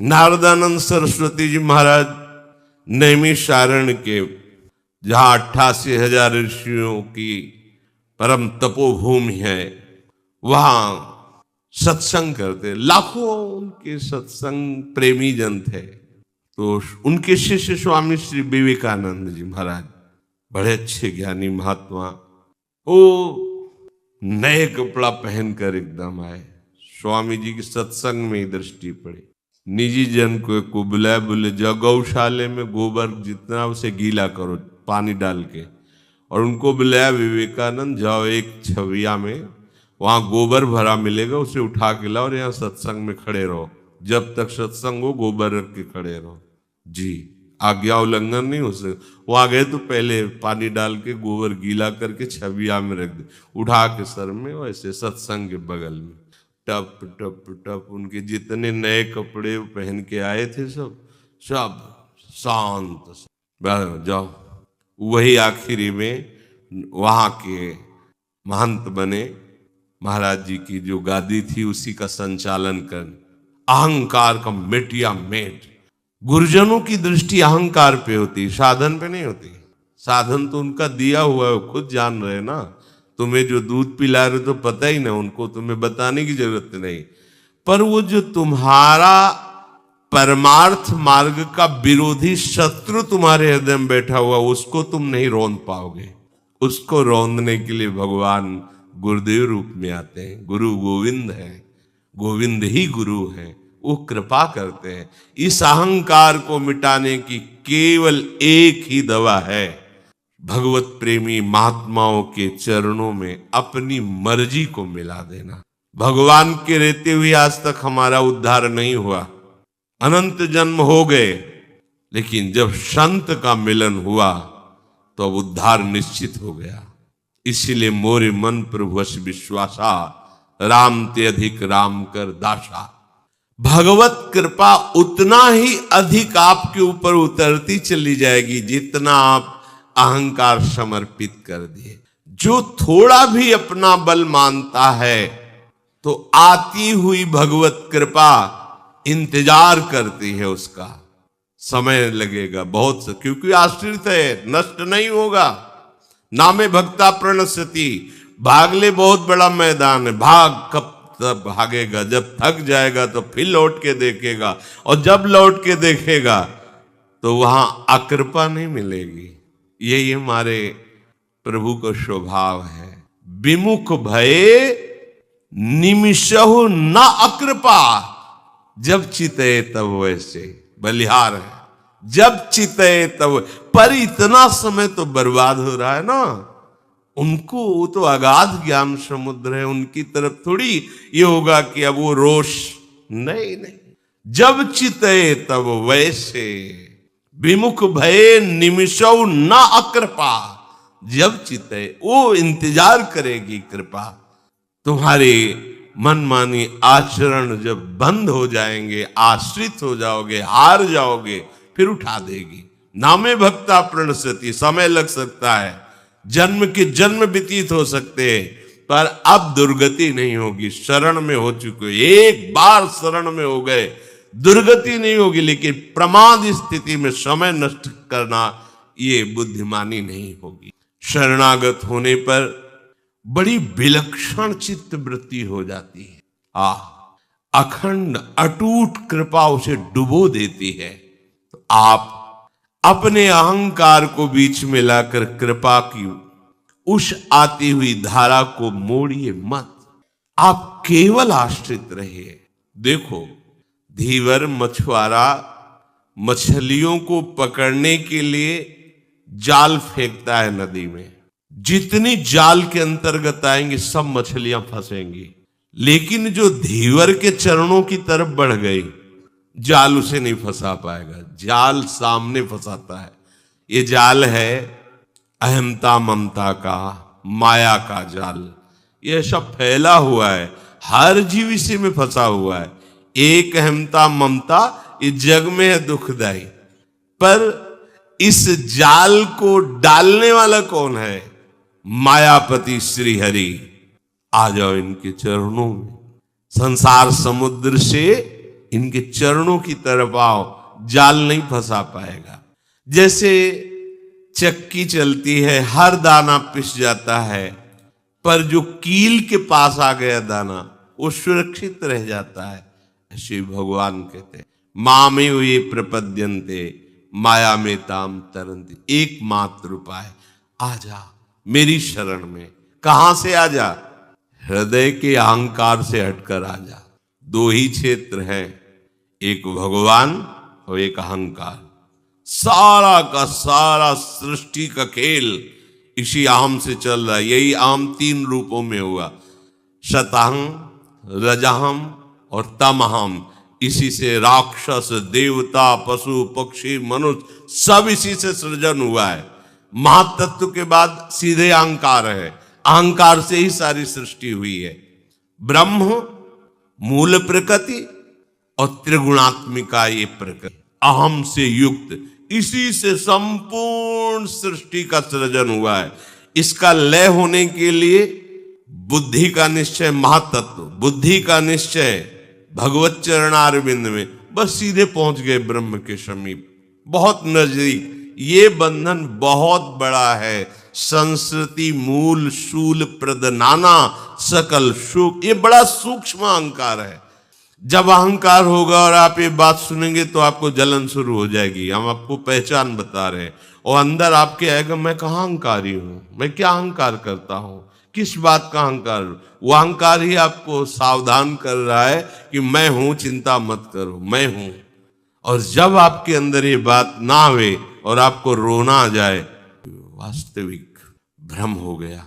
नारदानंद सरस्वती जी महाराज नैमिषारण्य के, जहां 88,000 ऋषियों की परम तपोभूमि है, वहां सत्संग करते। लाखों उनके सत्संग प्रेमी जन थे। तो उनके शिष्य स्वामी श्री विवेकानंद जी महाराज, बड़े अच्छे ज्ञानी महात्मा, वो नए कपड़ा पहनकर एकदम आए। स्वामी जी की सत्संग में ही दृष्टि पड़ी। निजी जन को बुलाया, बोले जाओ गौशाले में गोबर जितना उसे गीला करो पानी डाल के। और उनको बुलाया विवेकानंद, जाओ एक छविया में वहां गोबर भरा मिलेगा, उसे उठा के लाओ और यहाँ सत्संग में खड़े रहो, जब तक सत्संग हो गोबर रख के खड़े रहो। जी, आज्ञा उल्लंघन नहीं हो सकता। वो आ गए तो पहले पानी डाल के गोबर गीला करके छविया में रख दे, उठा के सर में, वैसे सत्संग के बगल में टप टप टप उनके जितने नए कपड़े पहन के आए थे सब शांत जाओ। वही आखिरी में वहां के महंत बने। महाराज जी की जो गादी थी उसी का संचालन कर, अहंकार का मेटिया मेट। गुरुजनों की दृष्टि अहंकार पे होती, साधन पे नहीं होती। साधन तो उनका दिया हुआ है, खुद जान रहे ना। तुम्हें जो दूध पिला रहे तो पता ही ना, उनको तुम्हें बताने की जरूरत नहीं। पर वो जो तुम्हारा परमार्थ मार्ग का विरोधी शत्रु तुम्हारे हृदय में बैठा हुआ, उसको तुम नहीं रोंद पाओगे। उसको रोंदने के लिए भगवान गुरुदेव रूप में आते हैं। गुरु गोविंद है, गोविंद ही गुरु है, वो कृपा करते हैं। इस अहंकार को मिटाने की केवल एक ही दवा है, भगवत प्रेमी महात्माओं के चरणों में अपनी मर्जी को मिला देना। भगवान के रहते हुए आज तक हमारा उद्धार नहीं हुआ, अनंत जन्म हो गए, लेकिन जब संत का मिलन हुआ तो अब उद्धार निश्चित हो गया। इसीलिए मोरे मन प्रभु विश्वासा, राम ते अधिक राम कर दासा। भगवत कृपा उतना ही अधिक आपके ऊपर उतरती चली जाएगी जितना आप अहंकार समर्पित कर दिए। जो थोड़ा भी अपना बल मानता है तो आती हुई भगवत कृपा इंतजार करती है, उसका समय लगेगा बहुत से, क्योंकि आश्रित है, नष्ट नहीं होगा। नामे भक्ता प्रणश्यति, भाग ले बहुत बड़ा मैदान है, भाग कब तक भागेगा, जब थक जाएगा तो फिर लौट के देखेगा, और जब लौट के देखेगा तो वहां अकृपा नहीं मिलेगी। यही हमारे प्रभु का स्वभाव है। विमुख भये निमिषहु न अकृपा, जब चिते तब वैसे। बलिहार है, जब चिते तब। पर इतना समय तो बर्बाद हो रहा है ना। उनको तो अगाध ज्ञान समुद्र है, उनकी तरफ थोड़ी ये होगा कि अब वो रोष नहीं। जब चिते तब वैसे, विमुख भये निमिषौ न अकृपा। जब चिते, वो इंतजार करेगी कृपा। तुम्हारे मनमानी आचरण जब बंद हो जाएंगे, आश्रित हो जाओगे, हार जाओगे, फिर उठा देगी। नामे भक्ता प्रणश्यति, समय लग सकता है, जन्म के जन्म व्यतीत हो सकते हैं, पर अब दुर्गति नहीं होगी। शरण में हो चुके, एक बार शरण में हो गए, दुर्गति नहीं होगी। लेकिन प्रमाद स्थिति में समय नष्ट करना ये बुद्धिमानी नहीं होगी। शरणागत होने पर बड़ी विलक्षण चित्त वृत्ति हो जाती है। अखंड अटूट कृपा उसे डुबो देती है। तो आप अपने अहंकार को बीच में लाकर कृपा की उस आती हुई धारा को मोड़िए मत। आप केवल आश्रित रहिए। देखो, धीवर मछुआरा मछलियों को पकड़ने के लिए जाल फेंकता है नदी में। जितनी जाल के अंतर्गत आएंगे सब मछलियां फंसेंगी, लेकिन जो धीवर के चरणों की तरफ बढ़ गई, जाल उसे नहीं फंसा पाएगा। जाल सामने फंसाता है। ये जाल है अहमता ममता का, माया का जाल। ये सब फैला हुआ है, हर जीव इसी में फंसा हुआ है। एक अहमता ममता इस जग में है दुखदाई, पर इस जाल को डालने वाला कौन है? मायापति श्री हरि। आ जाओ इनके चरणों में। संसार समुद्र से इनके चरणों की तरफ आओ, जाल नहीं फंसा पाएगा। जैसे चक्की चलती है, हर दाना पिस जाता है, पर जो कील के पास आ गया दाना वो सुरक्षित रह जाता है। श्री भगवान कहते हैं मामेव ये प्रपद्यन्ते माया में ताम तरन्ति। एकमात्र उपाय, आ जा मेरी शरण में। कहां से आ जा? हृदय के अहंकार से हटकर आ जा। दो ही क्षेत्र हैं, एक भगवान और एक अहंकार। सारा का सारा सृष्टि का खेल इसी अहम से चल रहा है। यही अहम तीन रूपों में हुआ, शतहम, रजहम और तमहम। इसी से राक्षस, देवता, पशु, पक्षी, मनुष्य सब इसी से सृजन हुआ है। महातत्व के बाद सीधे अहंकार है, अहंकार से ही सारी सृष्टि हुई है। ब्रह्म मूल प्रकृति और त्रिगुणात्मिका ये प्रकृति अहम से युक्त, इसी से संपूर्ण सृष्टि का सृजन हुआ है। इसका लय होने के लिए बुद्धि का निश्चय, महातत्व बुद्धि का निश्चय भगवत चरणारविंद में, बस सीधे पहुंच गए ब्रह्म के समीप, बहुत नजदीक। ये बंधन बहुत बड़ा है। संस्कृति मूल शूल प्रदनाना सकल सुख, ये बड़ा सूक्ष्म अहंकार है। जब अहंकार होगा और आप ये बात सुनेंगे तो आपको जलन शुरू हो जाएगी। हम आपको पहचान बता रहे हैं, और अंदर आपके आएगा मैं कहाँ अहंकारी हूं, मैं क्या अहंकार करता हूं, किस बात का अहंकार। वो अहंकार ही आपको सावधान कर रहा है कि मैं हूं, चिंता मत करो, मैं हूं। और जब आपके अंदर ये बात ना आवे और आपको रोना आ जाए, वास्तविक भ्रम हो गया,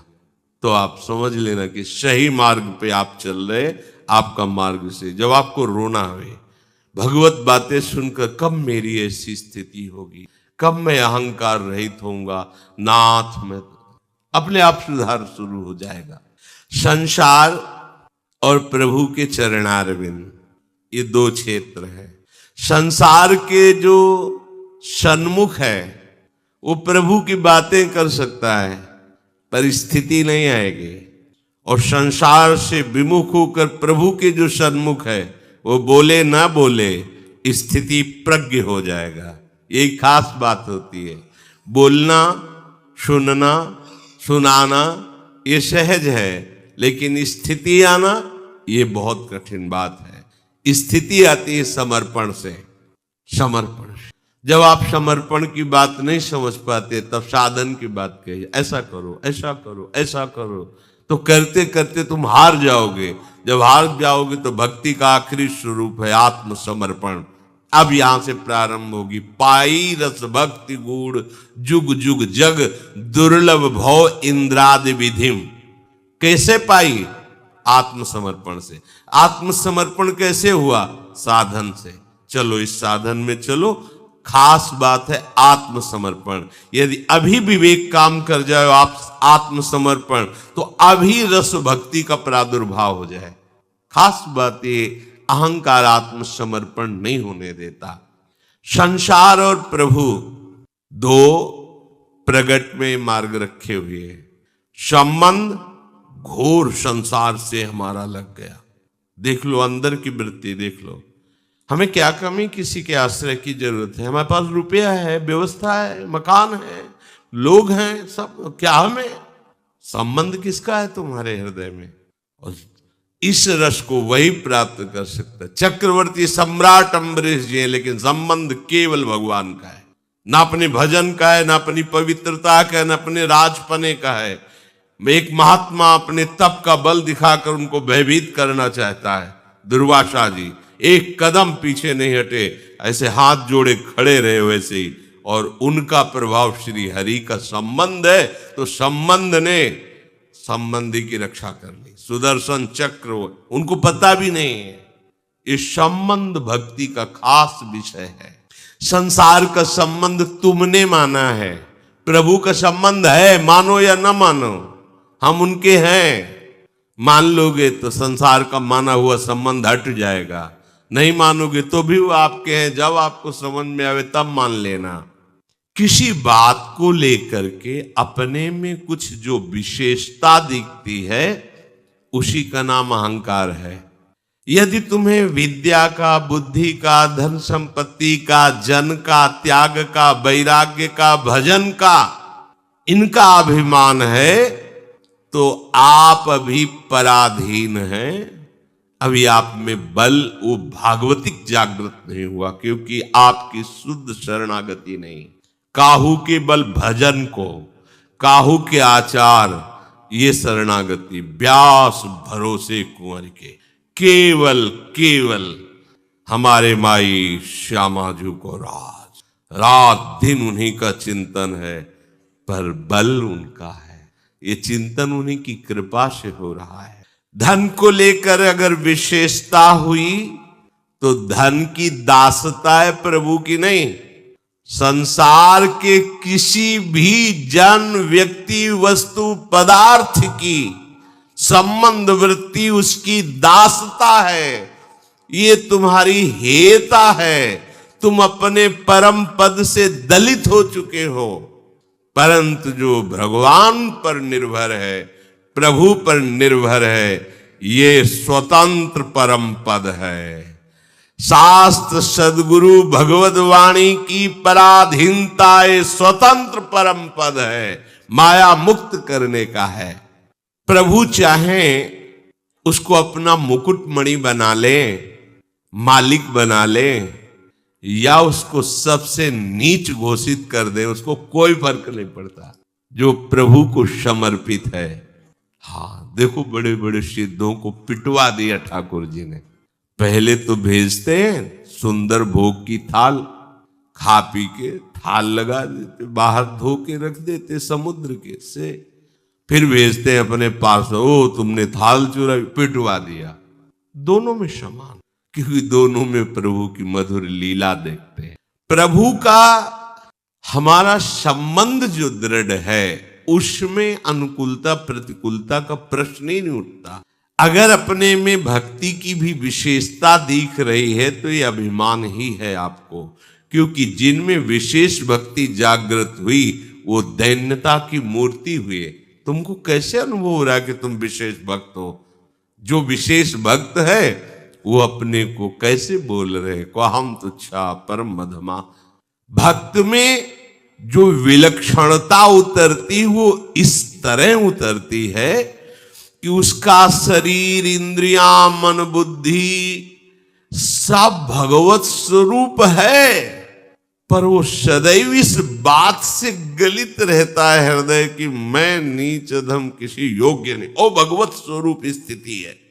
तो आप समझ लेना कि सही मार्ग पे आप चल रहे, आपका मार्ग से। जब आपको रोना आवे, भगवत बातें सुनकर, कब मेरी ऐसी स्थिति होगी, कब मैं अहंकार रहित होऊंगा, नाथ मैं, अपने आप सुधार शुरू हो जाएगा। संसार और प्रभु के चरणारविंद, ये दो क्षेत्र हैं। संसार के जो सन्मुख है वो प्रभु की बातें कर सकता है, पर स्थिति नहीं आएगी। और संसार से विमुख होकर प्रभु के जो सन्मुख है, वो बोले ना बोले स्थिति प्रज्ञ हो जाएगा। ये खास बात होती है। बोलना, सुनना, सुनाना ये सहज है, लेकिन स्थिति आना ये बहुत कठिन बात है। स्थिति आती है समर्पण से, समर्पण से। जब आप समर्पण की बात नहीं समझ पाते, तब साधन की बात कही, ऐसा करो, ऐसा करो, ऐसा करो, तो करते करते तुम हार जाओगे। जब हार जाओगे तो भक्ति का आखिरी स्वरूप है आत्मसमर्पण। अब यहां से प्रारंभ होगी। पाई रस भक्ति गूढ़ जुग जुग जग, दुर्लभ भव इंद्रादि विधिम। कैसे पाई? आत्मसमर्पण से। आत्मसमर्पण कैसे हुआ? साधन से। चलो इस साधन में चलो। खास बात है आत्मसमर्पण। यदि अभी विवेक काम कर जाए आप आत्मसमर्पण, तो अभी रस भक्ति का प्रादुर्भाव हो जाए। खास बात ये, अहंकार आत्मसमर्पण नहीं होने देता। संसार और प्रभु दो प्रगट में मार्ग रखे हुए हैं। संबंध घोर संसार से हमारा लग गया। देख लो अंदर की वृत्ति, देख लो। हमें क्या कमी किसी के आश्रय की जरूरत है? हमारे पास रुपया है, व्यवस्था है, मकान है, लोग हैं, सब। क्या हमें संबंध किसका है तुम्हारे हृदय में? और इस रस को वही प्राप्त कर सकता है। चक्रवर्ती सम्राट अम्बरीश जी, लेकिन संबंध केवल भगवान का है। ना अपने भजन का है, ना अपनी पवित्रता का है, ना अपने राजपने का है। एक महात्मा अपने तप का बल दिखाकर उनको भयभीत करना चाहता है। दुर्वासा जी एक कदम पीछे नहीं हटे, ऐसे हाथ जोड़े खड़े रहे वैसे ही। और उनका प्रभाव श्री हरि का संबंध है, तो संबंध ने संबंधी की रक्षा कर ली। सुदर्शन चक्र, उनको पता भी नहीं है। इस संबंध भक्ति का खास विषय है। संसार का संबंध तुमने माना है, प्रभु का संबंध है, मानो या न मानो, हम उनके हैं। मान लोगे तो संसार का माना हुआ संबंध हट जाएगा, नहीं मानोगे तो भी वो आपके हैं। जब आपको समझ में आवे तब मान लेना। किसी बात को लेकर के अपने में कुछ जो विशेषता दिखती है, उसी का नाम अहंकार है। यदि तुम्हें विद्या का, बुद्धि का, धन संपत्ति का, जन का, त्याग का, वैराग्य का, भजन का, इनका अभिमान है तो आप अभी पराधीन हैं। अभी आप में बल वो भागवतिक जागृत नहीं हुआ, क्योंकि आपकी शुद्ध शरणागति नहीं। काहू के बल भजन को, काहू के आचार, ये शरणागति। व्यास भरोसे कुंवर के, केवल केवल हमारे माई श्यामाजू को रात दिन उन्हीं का चिंतन है, पर बल उनका है। ये चिंतन उन्हीं की कृपा से हो रहा है। धन को लेकर अगर विशेषता हुई तो धन की दासता है, प्रभु की नहीं। संसार के किसी भी जन, व्यक्ति, वस्तु, पदार्थ की संबंध वृत्ति उसकी दासता है। ये तुम्हारी हेता है। तुम अपने परम पद से दलित हो चुके हो, परंतु जो भगवान पर निर्भर है, प्रभु पर निर्भर है, ये स्वतंत्र परम पद है। शास्त्र, सदगुरु, भगवद वाणी की पराधीनता ये स्वतंत्र परम पद है, माया मुक्त करने का है। प्रभु चाहें उसको अपना मुकुटमणि बना ले, मालिक बना ले, या उसको सबसे नीच घोषित कर दे, उसको कोई फर्क नहीं पड़ता, जो प्रभु को समर्पित है। हाँ, देखो बड़े बड़े सिद्धों को पिटवा दिया ठाकुर जी ने। पहले तो भेजते हैं सुंदर भोग की थाल, खा पी के थाल लगा देते, बाहर धो के रख देते समुद्र के से, फिर भेजते हैं अपने पास, ओ तुमने थाल चुराई, पिटवा दिया। दोनों में समान, क्योंकि दोनों में प्रभु की मधुर लीला देखते हैं। प्रभु का हमारा संबंध जो दृढ़ है, उसमें अनुकूलता प्रतिकूलता का प्रश्न ही नहीं उठता। अगर अपने में भक्ति की भी विशेषता दिख रही है तो ये अभिमान ही है आपको, क्योंकि जिनमें विशेष भक्ति जागृत हुई वो दैन्यता की मूर्ति हुए। तुमको कैसे अनुभव हो रहा है कि तुम विशेष भक्त हो? जो विशेष भक्त है वो अपने को कैसे बोल रहे को हम तुच्छा परम मधमा। भक्त में जो विलक्षणता उतरती वो इस तरह उतरती है कि उसका शरीर, इंद्रियां, मन, बुद्धि सब भगवत स्वरूप है, पर वो सदैव इस बात से गलित रहता है हृदय कि मैं नीच अधम किसी योग्य नहीं। ओ भगवत स्वरूप स्थिति है।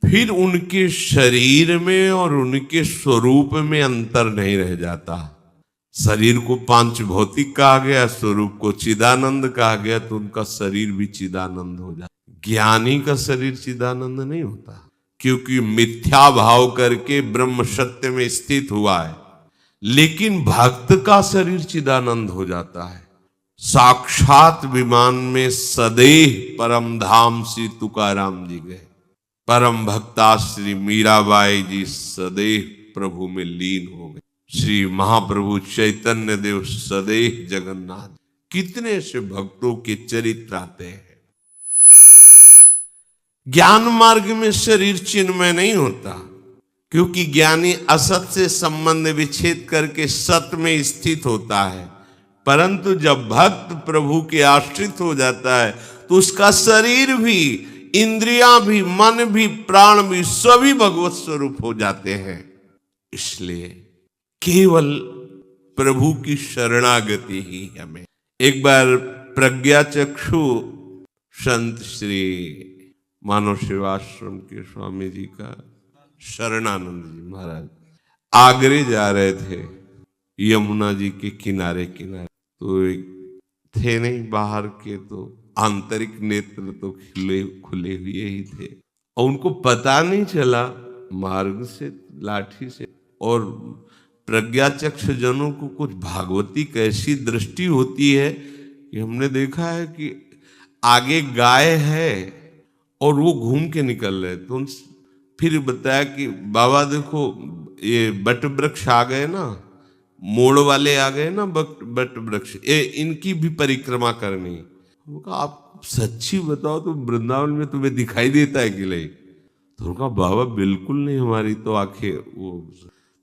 फिर उनके शरीर में और उनके स्वरूप में अंतर नहीं रह जाता। शरीर को पांच भौतिक कहा गया, स्वरूप को चिदानंद कहा गया, तो उनका शरीर भी चिदानंद हो जाता। ज्ञानी का शरीर चिदानंद नहीं होता, क्योंकि मिथ्या भाव करके ब्रह्म सत्य में स्थित हुआ है। लेकिन भक्त का शरीर चिदानंद हो जाता है। साक्षात विमान में सदैव परम धाम श्री तुकाराम जी गए। परम भक्ता श्री मीराबाई जी सदैव प्रभु में लीन हो गए। श्री महाप्रभु चैतन्य देव सदैव जगन्नाथ। कितने से भक्तों के चरित्र आते हैं। ज्ञान मार्ग में शरीर चिन्मय नहीं होता, क्योंकि ज्ञानी असत से संबंध विच्छेद करके सत में स्थित होता है। परंतु जब भक्त प्रभु के आश्रित हो जाता है तो उसका शरीर भी, इंद्रियां भी, मन भी, प्राण भी सभी भगवत स्वरूप हो जाते हैं। इसलिए केवल प्रभु की शरणागति ही हमें। एक बार प्रज्ञा चक्षु संत श्री मानव सेवाश्रम के स्वामी जी का शरणानंद जी महाराज आगरे जा रहे थे, यमुना जी के किनारे किनारे। तो एक थे नहीं बाहर के, तो आंतरिक नेत्र तो खुले हुए ही थे, और उनको पता नहीं चला मार्ग से, लाठी से। और प्रज्ञाचक्ष जनों को कुछ भागवती कैसी दृष्टि होती है कि हमने देखा है कि आगे गाय है और वो घूम के निकल रहे, तो फिर बताया कि बाबा देखो ये बट वृक्ष आ गए ना, मोड़ वाले आ गए ना, बट वृक्ष, ये इनकी भी परिक्रमा करनी है। आप सच्ची बताओ तो वृंदावन में तुम्हें दिखाई देता है कि नहीं? तो उनका बाबा बिल्कुल नहीं, हमारी तो आंखें वो।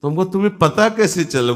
तो हमको तुम्हें पता कैसे चला?